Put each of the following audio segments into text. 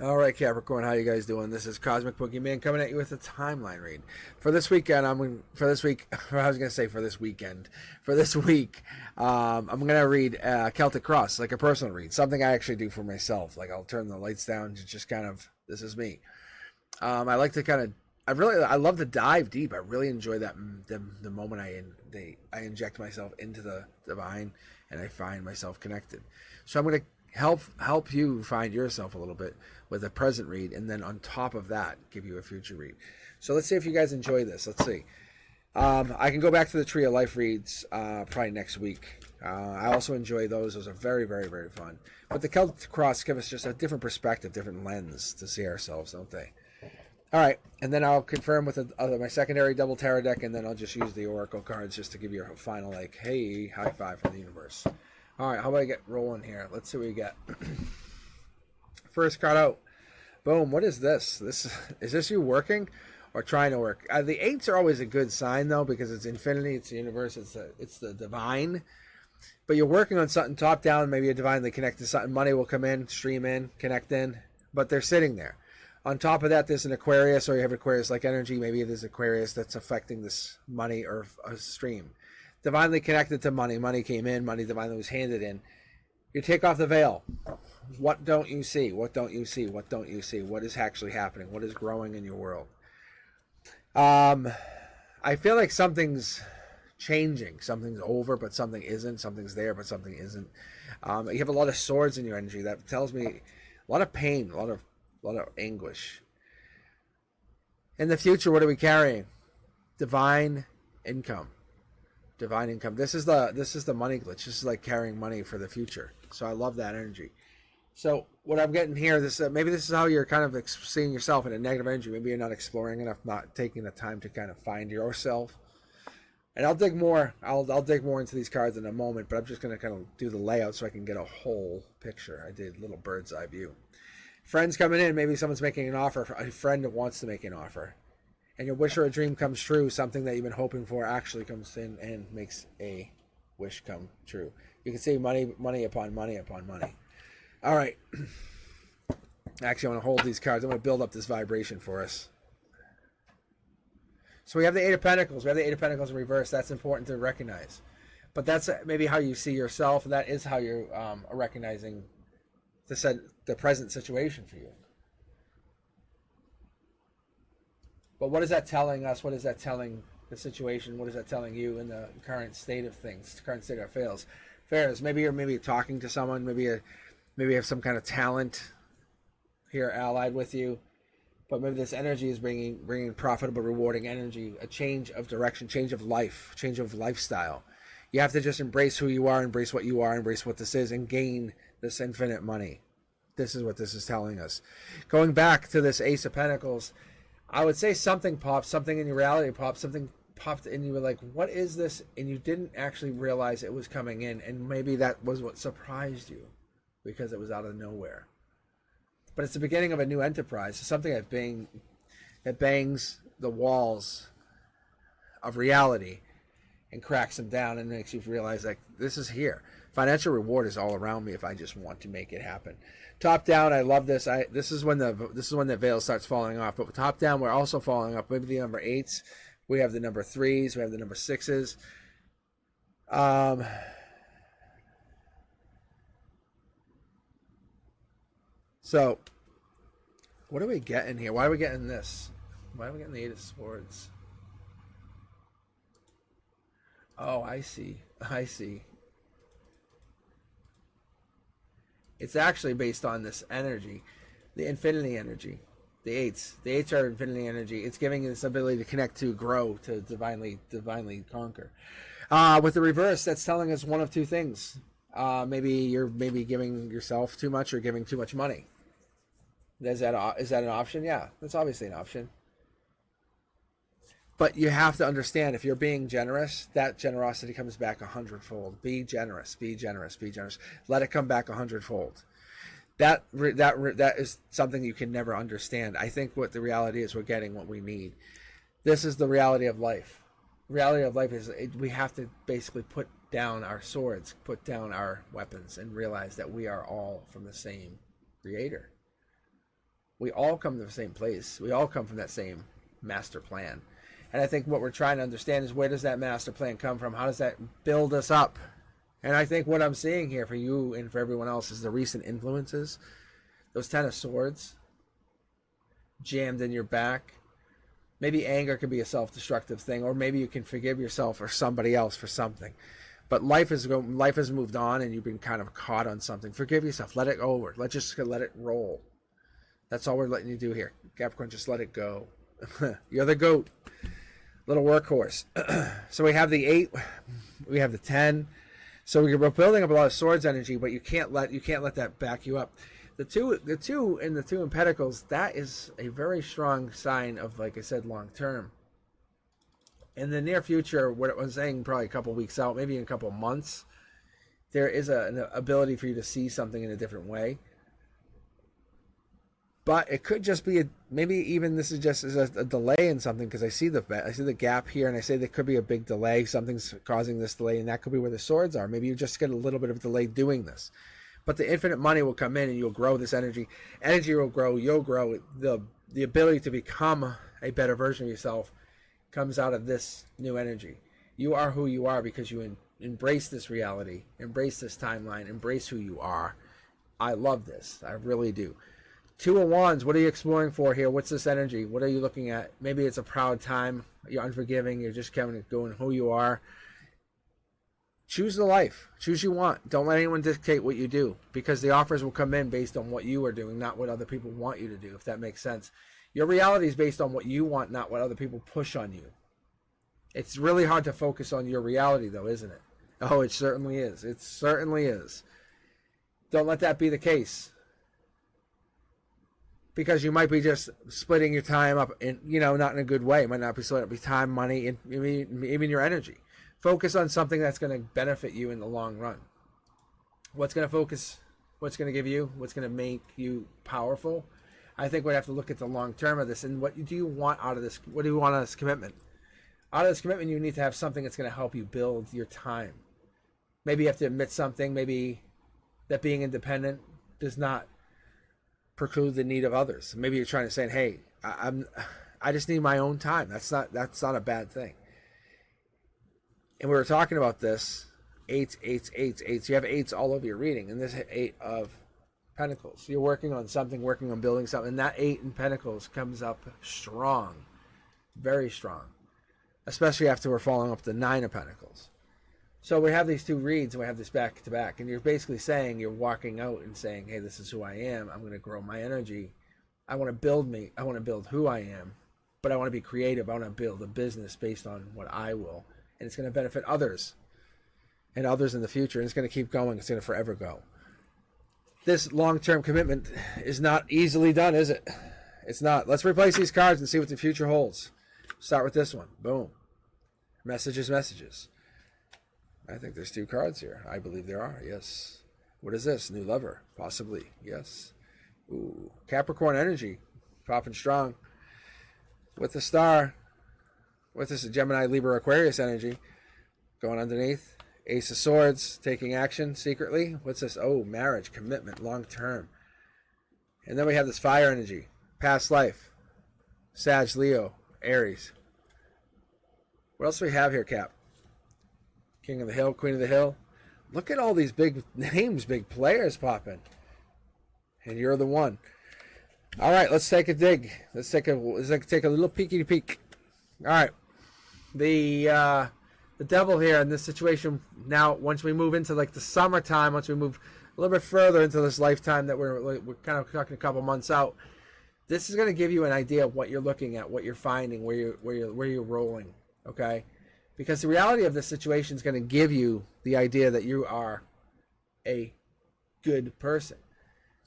All right, Capricorn, how you guys doing? This is Cosmic Boogeyman coming at you with a timeline read for this weekend. For this week. I was gonna say for this weekend. For this week, I'm gonna read Celtic Cross, like a personal read, something I actually do for myself. Like I'll turn the lights down to just kind of this is me. I like to kind of. I love to dive deep. I really enjoy that the moment I inject myself into the divine and I find myself connected. So I'm gonna help you find yourself a little bit with a present read, and then on top of that, give you a future read. So let's see if you guys enjoy this. Let's see. I can go back to the Tree of Life reads probably next week. I also enjoy those. Those are very, very, very fun. But the Celtic Cross give us just a different perspective, different lens to see ourselves, don't they? All right, and then I'll confirm with my secondary double tarot deck, and then I'll just use the Oracle cards just to give you a final, like, hey, high five from the universe. All right, how about I get rolling here? Let's see what we get. First card out. Boom. What is this? Is this you working or trying to work? The eights are always a good sign though, because it's infinity, it's the universe, it's the divine. But you're working on something top down. Maybe you're divinely connected. Something money will come in, stream in, connect in, but they're sitting there. On top of that, there's an Aquarius, or you have Aquarius-like energy. Maybe there's Aquarius that's affecting this money or a stream. Divinely connected to money. Money came in. Money divinely was handed in. You take off the veil. What don't you see? What don't you see? What don't you see? What is actually happening? What is growing in your world? I feel like something's changing. Something's over, but something isn't. Something's there, but something isn't. You have a lot of swords in your energy. That tells me a lot of pain, a lot of anguish. In the future, what are we carrying? Divine income. Divine income. This is the money glitch. This is like carrying money for the future. So I love that energy. So what I'm getting here, maybe this is how you're kind of seeing yourself in a negative energy. Maybe you're not exploring enough, not taking the time to kind of find yourself. And I'll dig more. I'll dig more into these cards in a moment, but I'm just going to kind of do the layout so I can get a whole picture. I did a little bird's eye view. Friends coming in. Maybe someone's making an offer. A friend wants to make an offer. And your wish or a dream comes true. Something that you've been hoping for actually comes in and makes a wish come true. You can see money upon money upon money. All right. Actually, I want to hold these cards. I'm going to build up this vibration for us. So we have the Eight of Pentacles. We have the Eight of Pentacles in reverse. That's important to recognize. But that's maybe how you see yourself. And that is how you're recognizing the present situation for you. But what is that telling us? What is that telling the situation? What is that telling you in the current state of things, current state of affairs? Maybe you're talking to someone. Maybe you have some kind of talent here allied with you. But maybe this energy is bringing profitable, rewarding energy, a change of direction, change of life, change of lifestyle. You have to just embrace who you are, embrace what you are, embrace what this is, and gain this infinite money. This is what this is telling us. Going back to this Ace of Pentacles, I would say something popped, something in your reality popped, something popped, and you were like, what is this? And you didn't actually realize it was coming in, and maybe that was what surprised you because it was out of nowhere. But it's the beginning of a new enterprise. It's something that bangs the walls of reality and cracks them down and makes you realize, like, this is here. Financial reward is all around me if I just want to make it happen. Top down, I love this. This is when the veil starts falling off. But top down, we're also falling off. Maybe the number 8s. We have the number 3s. We have the number 6s. So, what are we getting here? Why are we getting this? Why are we getting the 8 of Swords? Oh, I see. It's actually based on this energy, the infinity energy, the 8s. The 8s are infinity energy. It's giving you this ability to connect, to grow, to divinely conquer. With the reverse, that's telling us one of two things. Maybe you're giving yourself too much or giving too much money. Is that an option? Yeah, that's obviously an option. But you have to understand, if you're being generous, that generosity comes back 100-fold. Be generous, be generous, be generous. Let it come back 100-fold. That is something you can never understand. I think what the reality is, we're getting what we need. This is the reality of life. The reality of life is we have to basically put down our swords, put down our weapons, and realize that we are all from the same creator. We all come to the same place. We all come from that same master plan. And I think what we're trying to understand is, where does that master plan come from? How does that build us up? And I think what I'm seeing here for you and for everyone else is the recent influences. Those 10 of Swords jammed in your back. Maybe anger could be a self-destructive thing, or maybe you can forgive yourself or somebody else for something. But life has moved on, and you've been kind of caught on something. Forgive yourself. Let it go over. Just let it roll. That's all we're letting you do here. Capricorn, just let it go. You're the goat. Little workhorse. So we have the 8. We have the 10. So we're building up a lot of Swords energy, but you can't let that back you up. The two in Pentacles, that is a very strong sign of, like I said, long term. In the near future, what I was saying, probably a couple weeks out, maybe in a couple months, there is an ability for you to see something in a different way. But it could just be maybe even this is just a delay in something, because I see the gap here, and I say there could be a big delay. Something's causing this delay, and that could be where the Swords are. Maybe you just get a little bit of a delay doing this. But the infinite money will come in, and you'll grow this energy. Energy will grow. You'll grow. The ability to become a better version of yourself comes out of this new energy. You are who you are because you embrace this reality, embrace this timeline, embrace who you are. I love this. I really do. 2 of Wands. What are you exploring for here? What's this energy? What are you looking at? Maybe it's a proud time. You're unforgiving. You're just kind of going who you are. Choose the life. Choose you want. Don't let anyone dictate what you do, because the offers will come in based on what you are doing, not what other people want you to do, if that makes sense. Your reality is based on what you want, not what other people push on you. It's really hard to focus on your reality, though, isn't it? Oh, it certainly is. It certainly is. Don't let that be the case, because you might be just splitting your time up in, not in a good way. It might not be splitting up your time, money, and even your energy. Focus on something that's going to benefit you in the long run. What's going to give you, what's going to make you powerful? I think we have to look at the long term of this, and what do you want out of this? What do you want out of this commitment? Out of this commitment, you need to have something that's going to help you build your time. Maybe you have to admit something. Maybe that being independent does not preclude the need of others. Maybe you're trying to say, hey, I just need my own time. That's not a bad thing. And we were talking about this, 8s. You have 8s all over your reading, and this 8 of Pentacles. You're working on something, working on building something, and that 8 in Pentacles comes up strong, very strong, especially after we're following up the 9 of Pentacles. So we have these 2 reads, and we have this back to back, and you're basically saying, you're walking out and saying, hey, this is who I am. I'm going to grow my energy. I want to build me. I want to build who I am, but I want to be creative. I want to build a business based on what I will. And it's going to benefit others and others in the future. And it's going to keep going. It's going to forever go. This long-term commitment is not easily done, is it? It's not. Let's replace these cards and see what the future holds. Start with this one. Boom. Messages. I think there's 2 cards here. I believe there are. Yes. What is this? New lover. Possibly. Yes. Ooh. Capricorn energy. Popping strong. With the star. With this Gemini, Libra, Aquarius energy going underneath. Ace of Swords, taking action secretly. What's this? Oh, marriage, commitment, long term. And then we have this fire energy. Past life. Sag, Leo, Aries. What else do we have here, Cap? King of the Hill, Queen of the Hill. Look at all these big names, big players popping. And you're the one. All right, let's take a dig. Let's take a little peeky peek. All right. The devil here in this situation now, once we move into like the summertime, once we move a little bit further into this lifetime that we're kind of talking a couple months out, this is going to give you an idea of what you're looking at, what you're finding, where you're rolling, okay? Because the reality of this situation is going to give you the idea that you are a good person.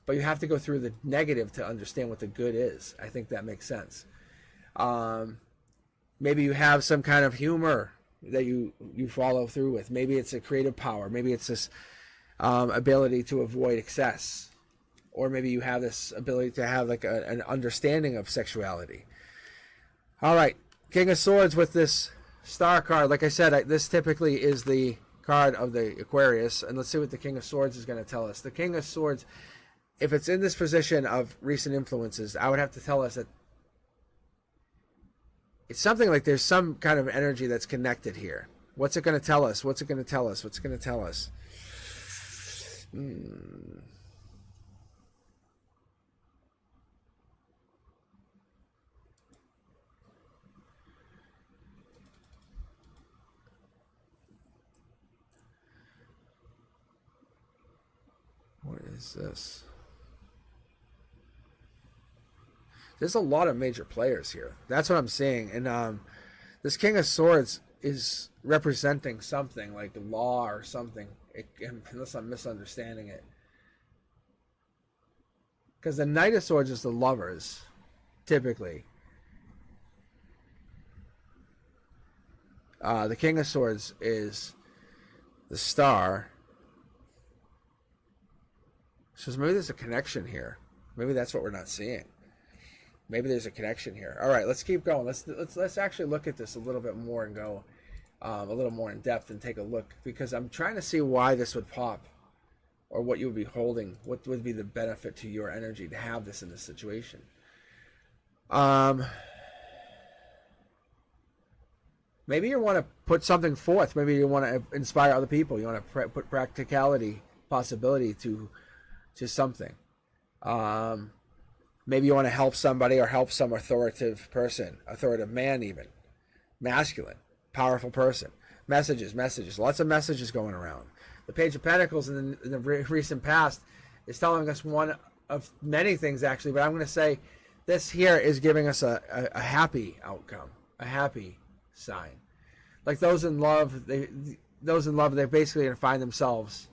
But you have to go through the negative to understand what the good is. I think that makes sense. Maybe you have some kind of humor that you follow through with. Maybe it's a creative power. Maybe it's this ability to avoid excess. Or maybe you have this ability to have like an understanding of sexuality. All right. King of Swords with this star card. Like I said, this typically is the card of the Aquarius. And let's see what the King of Swords is going to tell us. The King of Swords, if it's in this position of recent influences, I would have to tell us that it's something like there's some kind of energy that's connected here. What's it going to tell us? What's it going to tell us? What's it going to tell us? What is this? There's a lot of major players here. That's what I'm seeing. And this King of Swords is representing something like law or something, unless I'm misunderstanding it. Because the Knight of Swords is the lovers, typically. The King of Swords is the star. So maybe there's a connection here. Maybe that's what we're not seeing. Maybe there's a connection here. All right, let's keep going. Let's actually look at this a little bit more and go a little more in depth and take a look, because I'm trying to see why this would pop, or what you would be holding. What would be the benefit to your energy to have this in this situation? Maybe you want to put something forth. Maybe you want to inspire other people. You want to put practicality, possibility to something. Maybe you want to help somebody or help some authoritative person, authoritative man even, masculine, powerful person. Messages, lots of messages going around. The Page of Pentacles in the recent past is telling us one of many things, actually, but I'm going to say this here is giving us a happy outcome, a happy sign. Like those in love, they're basically going to find themselves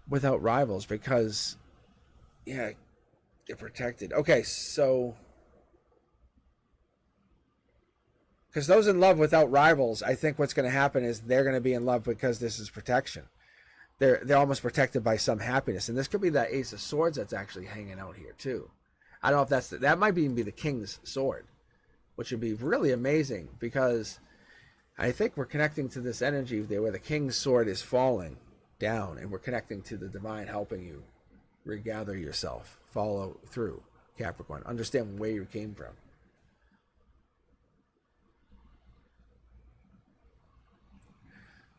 without rivals, because they're protected. Okay, so because those in love without rivals, I think what's going to happen is they're going to be in love because this is protection. They're almost protected by some happiness, and this could be that Ace of Swords that's actually hanging out here too. I don't know if that might even be the King's Sword, which would be really amazing, because I think we're connecting to this energy there where the King's Sword is falling down, and we're connecting to the divine helping you regather yourself, follow through, Capricorn, understand where you came from.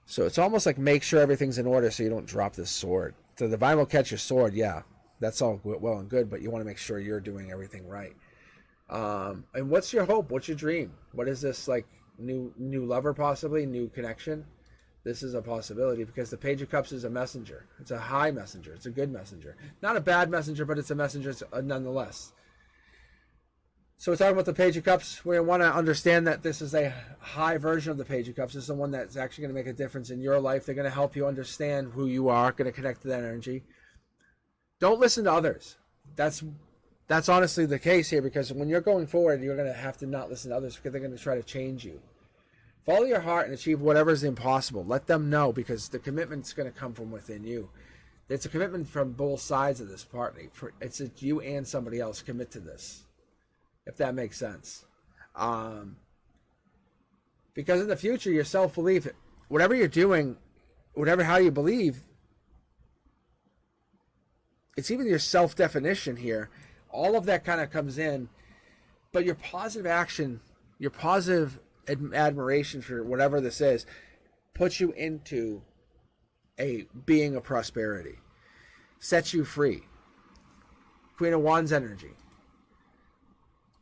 So it's almost like make sure everything's in order so you don't drop this sword. The divine will catch your sword, that's all well and good, but you want to make sure you're doing everything right. And what's your hope? What's your dream? What is this, like new lover, possibly new connection? This is a possibility, because the Page of Cups is a messenger. It's a high messenger. It's a good messenger. Not a bad messenger, but it's a messenger nonetheless. So we're talking about the Page of Cups. We want to understand that this is a high version of the Page of Cups. This is the one that's actually going to make a difference in your life. They're going to help you understand who you are, going to connect to that energy. Don't listen to others. That's honestly the case here, because when you're going forward, you're going to have to not listen to others, because they're going to try to change you. Follow your heart and achieve whatever is impossible. Let them know, because the commitment's going to come from within you. It's a commitment from both sides of this party. It's you and somebody else commit to this, if that makes sense. Because in the future, your self-belief, whatever you're doing, how you believe, it's even your self-definition here. All of that kind of comes in, but your positive action, your positive admiration for whatever this is, puts you into a being of prosperity, sets you free. Queen of Wands energy,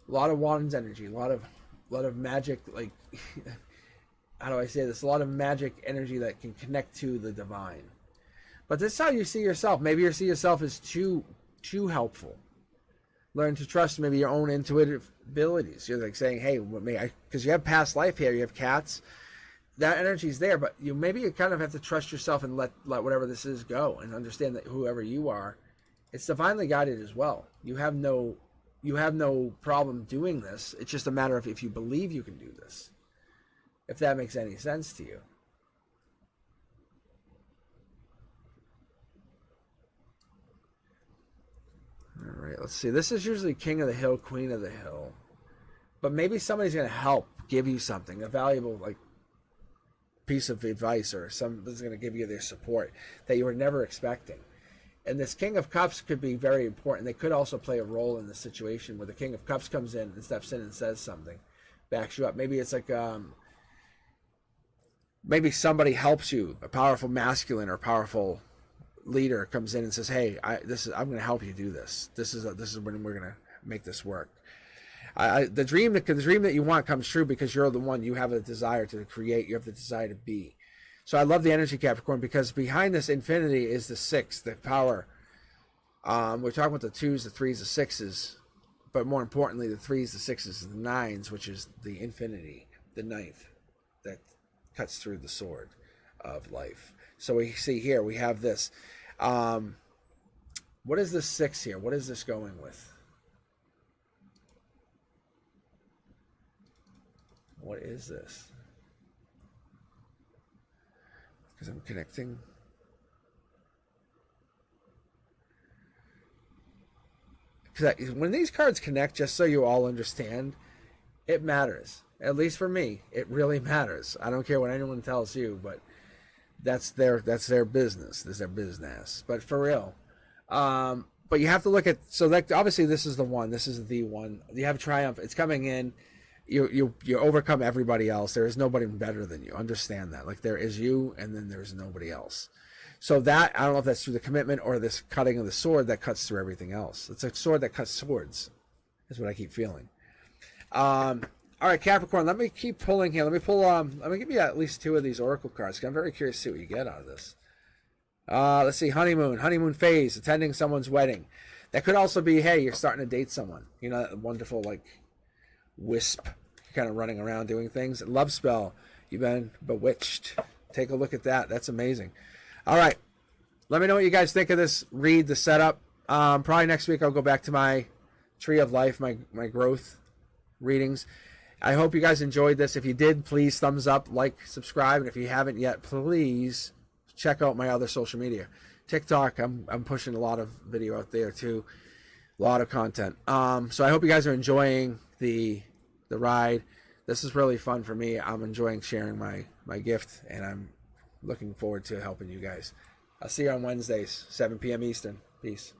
a lot of Wands energy, a lot of magic, like how do I say this? A lot of magic energy that can connect to the divine. But this is how you see yourself. Maybe you see yourself as too helpful. Learn to trust maybe your own intuitive abilities. You're like saying, hey, because you have past life here, you have cats. That energy's there, but you kind of have to trust yourself and let whatever this is go, and understand that whoever you are, it's divinely guided as well. You have no problem doing this. It's just a matter of if you believe you can do this. If that makes any sense to you. All right, let's see. This is usually King of the Hill, Queen of the Hill. But maybe somebody's going to help give you something, a valuable, like, piece of advice, or somebody's going to give you their support that you were never expecting. And this King of Cups could be very important. They could also play a role in the situation where the King of Cups comes in and steps in and says something, backs you up. Maybe it's like maybe somebody helps you, a powerful masculine or powerful leader comes in and says, "Hey, I'm going to help you do this. This is when we're going to make this work." The dream that you want comes true because you're the one. You have a desire to create. You have the desire to be. So I love the energy, Capricorn, because behind this infinity is the 6, the power. We're talking about the 2s, the 3s, the 6s, but more importantly, the 3s, the 6s, the 9s, which is the infinity, the 9th that cuts through the sword of life. So we see here, we have this. What is this 6 here? What is this going with? What is this? Because I'm connecting. Because when these cards connect, just so you all understand, it matters. At least for me, it really matters. I don't care what anyone tells you, but that's their business. That's their business. But for real, but you have to look at. So like obviously this is the one. This is the one. You have triumph. It's coming in. You overcome everybody else. There is nobody better than you. Understand that. Like there is you, and then there's nobody else. So that, I don't know if that's through the commitment or this cutting of the sword that cuts through everything else. It's a sword that cuts swords, is what I keep feeling. All right, Capricorn, let me keep pulling here. Let me pull, let me give you at least 2 of these oracle cards, because I'm very curious to see what you get out of this. Let's see, honeymoon phase, attending someone's wedding. That could also be, hey, you're starting to date someone. You know, that wonderful, like, wisp, kind of running around doing things. Love spell, you've been bewitched. Take a look at that. That's amazing. All right, let me know what you guys think of this read, the setup. Probably next week I'll go back to my Tree of Life, my growth readings. I hope you guys enjoyed this. If you did, please thumbs up, like, subscribe, and if you haven't yet, please check out my other social media. TikTok, I'm pushing a lot of video out there too, a lot of content. So I hope you guys are enjoying the ride. This is really fun for me. I'm enjoying sharing my gift, and I'm looking forward to helping you guys. I'll see you on Wednesdays, 7 p.m. Eastern. Peace.